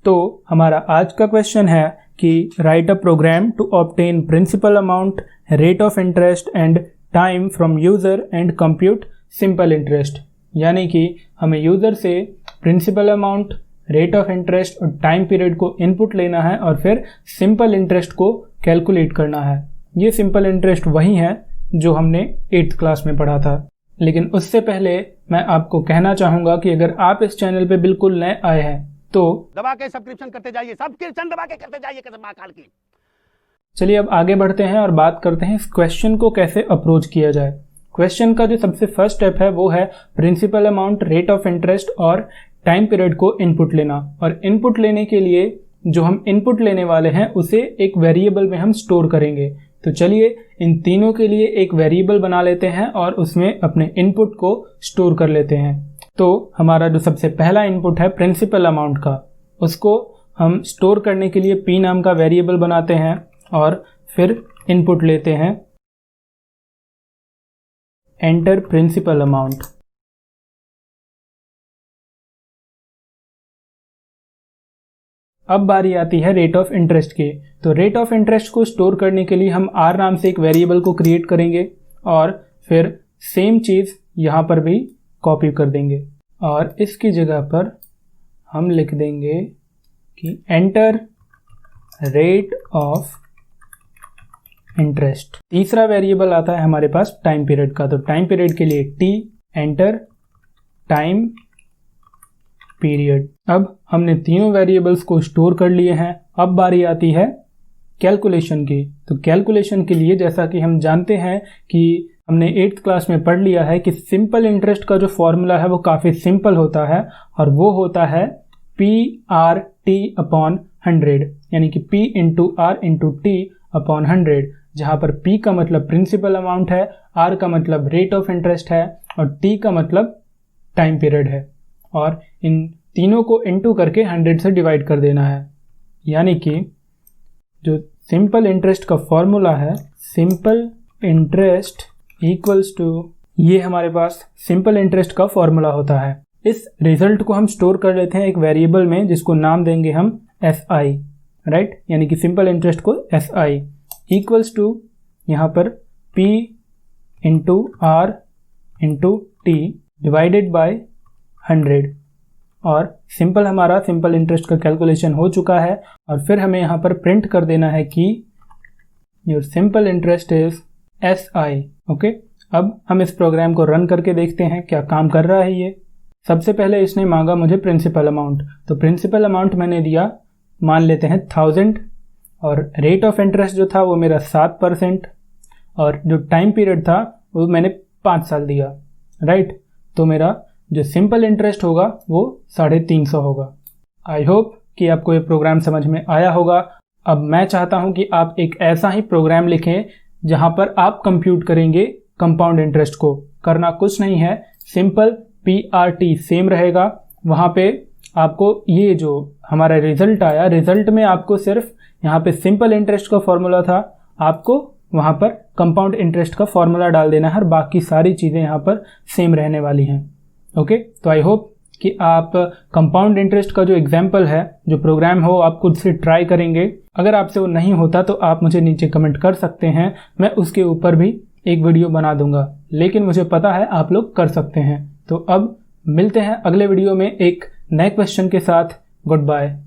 तो हमारा आज का क्वेश्चन है कि write a program to obtain principal amount, rate of interest and time from user and compute simple interest. यानी कि हमें यूज़र से principal amount, rate of interest और टाइम पीरियड को इनपुट लेना है और फिर सिंपल इंटरेस्ट को कैलकुलेट करना है। ये सिंपल इंटरेस्ट वही है जो हमने 8th क्लास में पढ़ा था। लेकिन उससे पहले मैं आपको कहना चाहूँगा कि अगर आप इस चैनल पे बिल्कुल नए आए हैं तो दबा के सब्सक्रिप्शन करते जाइए, सब्सक्रिप्शन दबा के करते जाइए कसम महाकाल की। चलिए अब आगे बढ़ते हैं और बात करते हैं इस क्वेश्चन को कैसे अप्रोच किया जाए। क्वेश्चन का जो सबसे फर्स्ट स्टेप है वो है principal amount, rate of interest और टाइम पीरियड को इनपुट लेना। और इनपुट लेने के लिए जो हम इनपुट लेने वाले हैं उसे एक वेरिएबल में हम स्टोर करेंगे। तो चलिए इन तीनों के लिए एक वेरिएबल बना लेते हैं और उसमें अपने इनपुट को स्टोर कर लेते हैं। तो हमारा जो सबसे पहला इनपुट है प्रिंसिपल अमाउंट का, उसको हम स्टोर करने के लिए p नाम का वेरिएबल बनाते हैं और फिर इनपुट लेते हैं एंटर प्रिंसिपल अमाउंट। अब बारी आती है रेट ऑफ इंटरेस्ट की। तो रेट ऑफ इंटरेस्ट को स्टोर करने के लिए हम r नाम से एक वेरिएबल को क्रिएट करेंगे और फिर सेम चीज़ यहाँ पर भी कॉपी कर देंगे और इसकी जगह पर हम लिख देंगे कि एंटर रेट ऑफ इंटरेस्ट। तीसरा वेरिएबल आता है हमारे पास टाइम पीरियड का। तो टाइम पीरियड के लिए t एंटर टाइम पीरियड। अब हमने तीनों वेरिएबल्स को स्टोर कर लिए हैं। अब बारी आती है कैलकुलेशन की। तो कैलकुलेशन के लिए जैसा कि हम जानते हैं कि हमने 8th क्लास में पढ़ लिया है कि सिंपल इंटरेस्ट का जो फॉर्मूला है वो काफ़ी सिंपल होता है और वो होता है PRT/100, यानी कि P into R into T upon 100, जहाँ पर P का मतलब प्रिंसिपल अमाउंट है, R का मतलब रेट ऑफ इंटरेस्ट है और T का मतलब टाइम पीरियड है। और इन तीनों को इनटू करके 100 से डिवाइड कर देना है। यानी कि जो सिंपल इंटरेस्ट का फॉर्मूला है, सिंपल इंटरेस्ट इक्वल्स टू, ये हमारे पास सिंपल इंटरेस्ट का फॉर्मूला होता है। इस रिजल्ट को हम स्टोर कर लेते हैं एक वेरिएबल में जिसको नाम देंगे हम SI, राइट। यानी कि सिंपल इंटरेस्ट को SI इक्वल्स टू यहाँ पर P into R into T divided by 100। और सिंपल हमारा सिंपल इंटरेस्ट का कैलकुलेशन हो चुका है और फिर हमें यहाँ पर प्रिंट कर देना है कि your simple interest is SI। Okay, अब हम इस प्रोग्राम को रन करके देखते हैं क्या काम कर रहा है ये। सबसे पहले इसने मांगा मुझे प्रिंसिपल अमाउंट। तो प्रिंसिपल अमाउंट मैंने दिया, मान लेते हैं 1000, और रेट ऑफ इंटरेस्ट जो था वो मेरा 7% और जो टाइम पीरियड था वो मैंने 5 साल दिया, राइट। तो मेरा जो सिंपल इंटरेस्ट होगा वो 350 होगा। आई होप कि आपको ये प्रोग्राम समझ में आया होगा। अब मैं चाहता हूँ कि आप एक ऐसा ही प्रोग्राम लिखें जहाँ पर आप कंप्यूट करेंगे कंपाउंड इंटरेस्ट को। करना कुछ नहीं है, सिंपल PRT सेम रहेगा। वहाँ पे आपको ये जो हमारा रिजल्ट आया, रिजल्ट में आपको सिर्फ यहाँ पे सिंपल इंटरेस्ट का फॉर्मूला था, आपको वहाँ पर कंपाउंड इंटरेस्ट का फॉर्मूला डाल देना है और बाकी सारी चीज़ें यहाँ पर सेम रहने वाली हैं। ओके, तो आई होप कि आप कंपाउंड इंटरेस्ट का जो एग्जाम्पल है, जो प्रोग्राम हो, आप खुद से ट्राई करेंगे। अगर आपसे वो नहीं होता तो आप मुझे नीचे कमेंट कर सकते हैं, मैं उसके ऊपर भी एक वीडियो बना दूंगा। लेकिन मुझे पता है आप लोग कर सकते हैं। तो अब मिलते हैं अगले वीडियो में एक नए क्वेश्चन के साथ। Good bye.